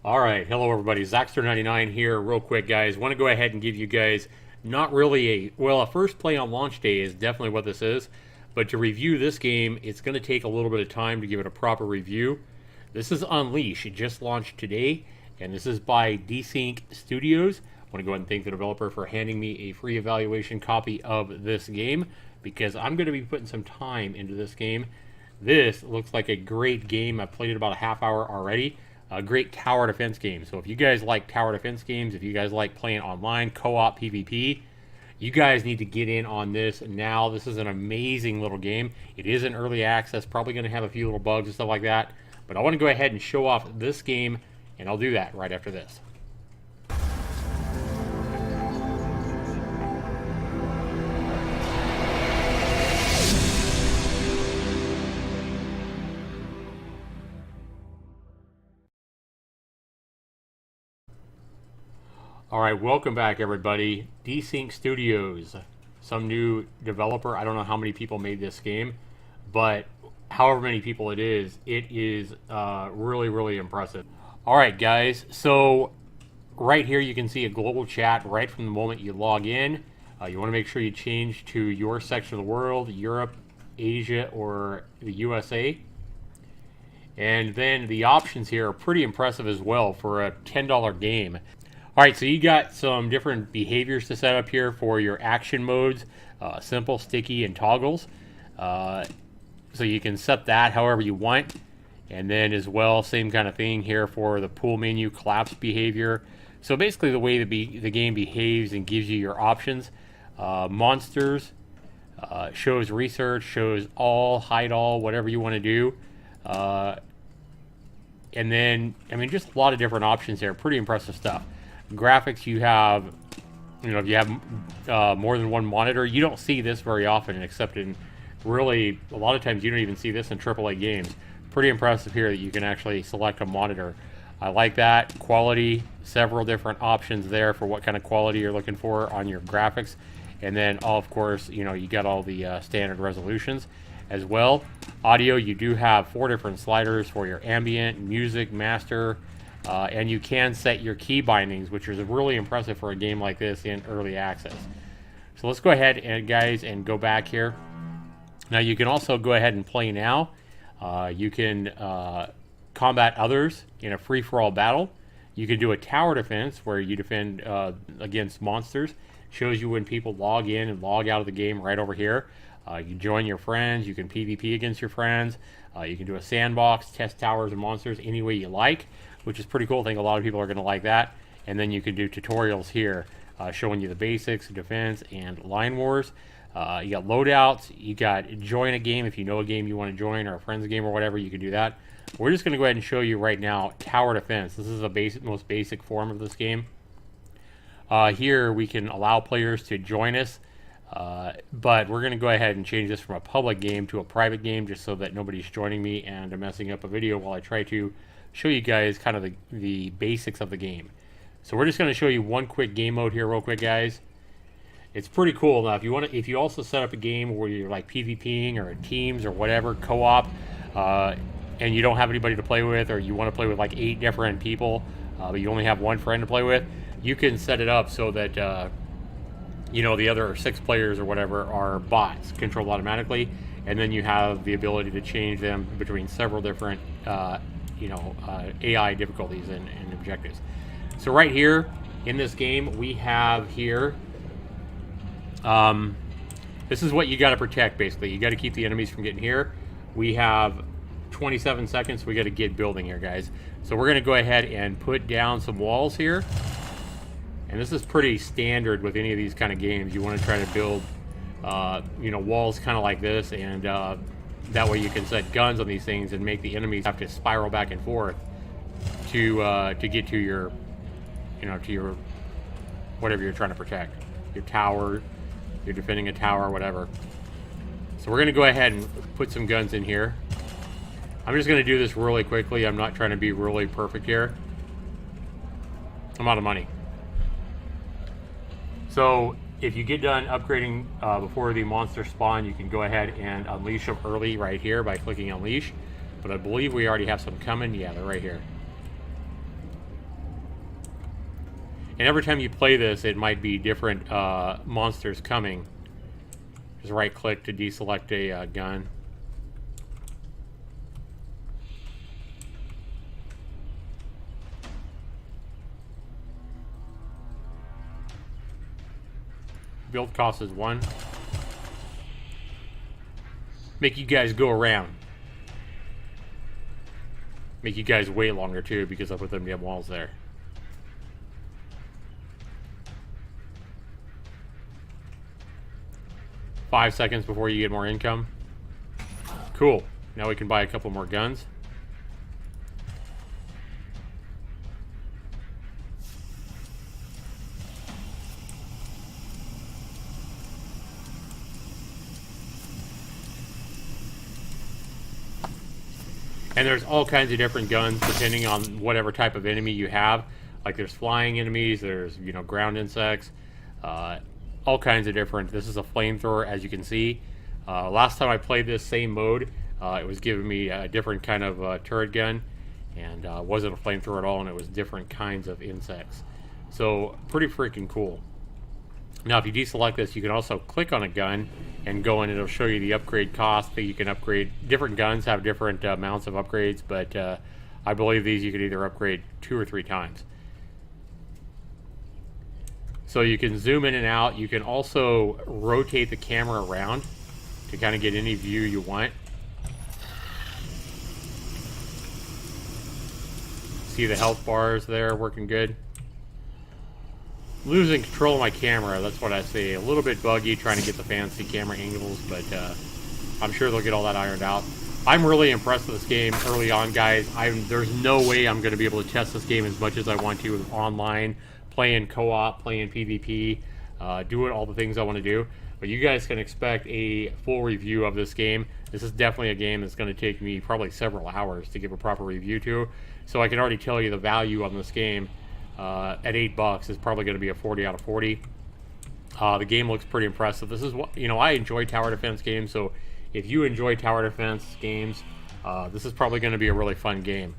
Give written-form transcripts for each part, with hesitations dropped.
All right, hello everybody. Zaxtor99 here. Real quick, guys. Want to go ahead and give you guys not really a first play on launch day is definitely what this is, but to review this game, it's going to take a little bit of time to give it a proper review. This is Unleash. It just launched today, and this is by Desync Studios. I want to go ahead and thank the developer for handing me a free evaluation copy of this game because I'm going to be putting some time into this game. This looks like a great game. I've played it about a half hour already. A great tower defense game. So if you guys like tower defense games, if you guys like playing online, co-op, PvP, you guys need to get in on this now. This is an amazing little game. It is in early access, probably going to have a few little bugs and stuff like that. But I want to go ahead and show off this game, and I'll do that right after this. All right, welcome back, everybody. Desync Studios, some new developer. I don't know how many people made this game, but however many people it is really, really impressive. All right, guys. So right here, you can see a global chat right from the moment you log in. You want to make sure you change to your section of the world, Europe, Asia, or the USA. And then the options here are pretty impressive as well for a $10 game. All right, so you got some different behaviors to set up here for your action modes, simple, sticky, and toggles. So you can set that however you want. And then as well, same kind of thing here for the pool menu, collapse behavior. So basically the way the game behaves and gives you your options. Monsters, shows research, shows all, hide all, whatever you want to do. And then, I mean, just a lot of different options here. Pretty impressive stuff. Graphics, you have, if you have more than one monitor, you don't see this very often, except in really, a lot of times you don't even see this in AAA games. Pretty impressive here that you can actually select a monitor. I like that. Quality, several different options there for what kind of quality you're looking for on your graphics. And then, of course, you got all the standard resolutions as well. Audio, you do have 4 different sliders for your ambient, music, master, and you can set your key bindings, which is really impressive for a game like this in early access. So let's go ahead and guys and go back here. Now you can also go ahead and play now. You can combat others in a free-for-all battle. You can do a tower defense where you defend against monsters. Shows you when people log in and log out of the game right over here. You can join your friends. You can PvP against your friends. You can do a sandbox, test towers and monsters any way you like, which is pretty cool. I think a lot of people are going to like that. And then you can do tutorials here showing you the basics, defense, and line wars. You got loadouts. You got join a game if you know a game you want to join, or a friend's game or whatever, you can do that. We're just going to go ahead and show you right now tower defense. This is the most basic form of this game. Here we can allow players to join us, but we're going to go ahead and change this from a public game to a private game just so that nobody's joining me and messing up a video while I try to show you guys kind of the basics of the game. So we're just going to show you one quick game mode here real quick, guys. It's pretty cool. Now if you also set up a game where you're like PvPing or teams or whatever, co-op, and you don't have anybody to play with, or you want to play with like 8 different people, but you only have one friend to play with, you can set it up so that the other 6 players or whatever are bots controlled automatically, and then you have the ability to change them between several different AI difficulties and objectives. So right here in this game we have here, this is what you got to protect. Basically, you got to keep the enemies from getting here. We have 27 seconds, so we got to get building here, guys. So we're going to go ahead and put down some walls here. And this is pretty standard with any of these kind of games. You want to try to build, walls kind of like this, and that way you can set guns on these things and make the enemies have to spiral back and forth to get to your, to your whatever you're trying to protect, your tower. You're defending a tower or whatever. So we're going to go ahead and put some guns in here. I'm just going to do this really quickly. I'm not trying to be really perfect here. I'm out of money. So if you get done upgrading before the monsters spawn, you can go ahead and unleash them early right here by clicking unleash. But I believe we already have some coming. Yeah, they're right here. And every time you play this, it might be different monsters coming. Just right click to deselect a gun. Build cost is 1. Make you guys go around. Make you guys wait longer too, because I put them damn walls there. Five seconds before you get more income. Cool. Now we can buy a couple more guns. And there's all kinds of different guns depending on whatever type of enemy you have. Like there's flying enemies, there's, you know, ground insects, all kinds of different. This is a flamethrower, as you can see. Last time I played this same mode, it was giving me a different kind of turret gun, and wasn't a flamethrower at all, and it was different kinds of insects. So pretty freaking cool. Now if you deselect this, you can also click on a gun and go in, and it'll show you the upgrade cost that you can upgrade. Different guns have different amounts of upgrades, but I believe these you can either upgrade 2 or 3 times. So you can zoom in and out. You can also rotate the camera around to kind of get any view you want. See the health bars there working good. Losing control of my camera, that's what I see. A little bit buggy trying to get the fancy camera angles, but I'm sure they'll get all that ironed out. I'm really impressed with this game early on, guys. There's no way I'm going to be able to test this game as much as I want to with online, playing co-op, playing PvP, doing all the things I want to do. But you guys can expect a full review of this game. This is definitely a game that's going to take me probably several hours to give a proper review to. So I can already tell you the value on this game. At $8 is probably going to be a 40 out of 40. The game looks pretty impressive. This is what, you know, I enjoy tower defense games, so if you enjoy tower defense games, this is probably going to be a really fun game.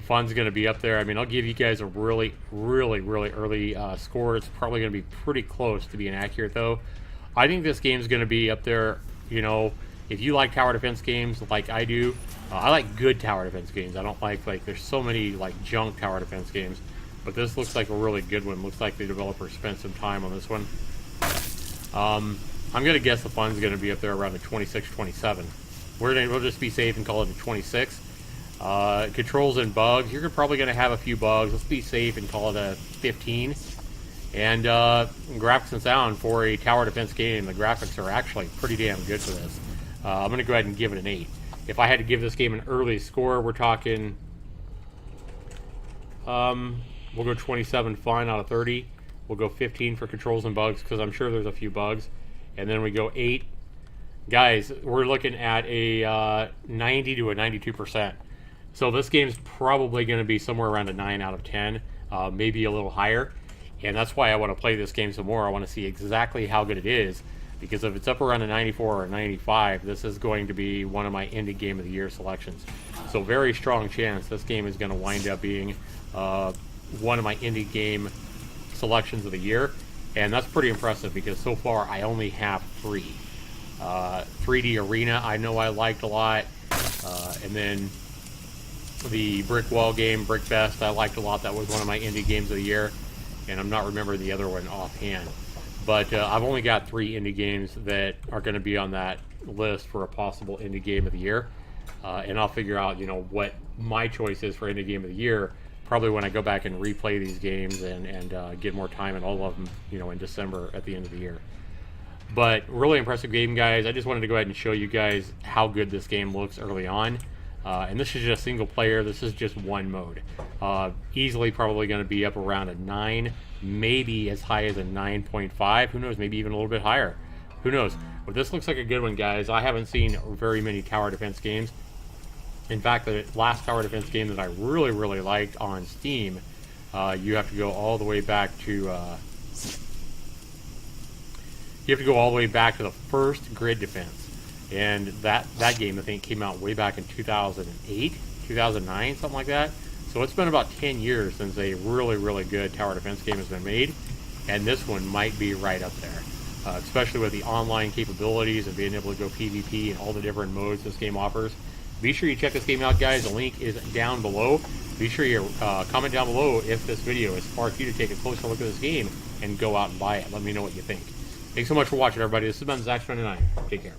Fun's going to be up there. I mean, I'll give you guys a really early score. It's probably going to be pretty close to being accurate, though. I think this game's going to be up there. You know, if you like tower defense games like I do, I like good tower defense games. I don't like there's so many like junk tower defense games. But this looks like a really good one. Looks like the developer spent some time on this one. I'm going to guess the fun's going to be up there around the 26, 27. We'll just be safe and call it a 26. Controls and bugs. You're probably going to have a few bugs. Let's be safe and call it a 15. And graphics and sound for a tower defense game. The graphics are actually pretty damn good for this. I'm going to go ahead and give it an 8. If I had to give this game an early score, we're talking... we'll go 27 fine out of 30. We'll go 15 for controls and bugs, because I'm sure there's a few bugs. And then we go 8. Guys, we're looking at a 90 to a 92%. So this game's probably going to be somewhere around a 9 out of 10, maybe a little higher. And that's why I want to play this game some more. I want to see exactly how good it is, because if it's up around a 94 or a 95, this is going to be one of my indie game of the year selections. So very strong chance this game is going to wind up being one of my indie game selections of the year, and that's pretty impressive because so far I only have 3. 3D Arena I know I liked a lot, and then the Brick Wall game, Brick Best, I liked a lot. That was one of my indie games of the year, and I'm not remembering the other one offhand. But I've only got 3 indie games that are going to be on that list for a possible indie game of the year, and I'll figure out, you know, what my choice is for indie game of the year probably when I go back and replay these games and get more time in all of them, you know, in December at the end of the year. But really impressive game, guys. I just wanted to go ahead and show you guys how good this game looks early on. And this is just single player. This is just one mode. Easily probably going to be up around a 9, maybe as high as a 9.5. Who knows? Maybe even a little bit higher. Who knows? But this looks like a good one, guys. I haven't seen very many tower defense games. In fact, the last tower defense game that I really liked on Steam, you have to go all the way back to the first Grid Defense, and that game I think came out way back in 2008, 2009, something like that. So it's been about 10 years since a really, really good tower defense game has been made, and this one might be right up there. Especially with the online capabilities of being able to go PvP and all the different modes this game offers. Be sure you check this game out, guys. The link is down below. Be sure you comment down below if this video has sparked you to take a closer look at this game and go out and buy it. Let me know what you think. Thanks so much for watching, everybody. This has been Zaxtorian, and I take care.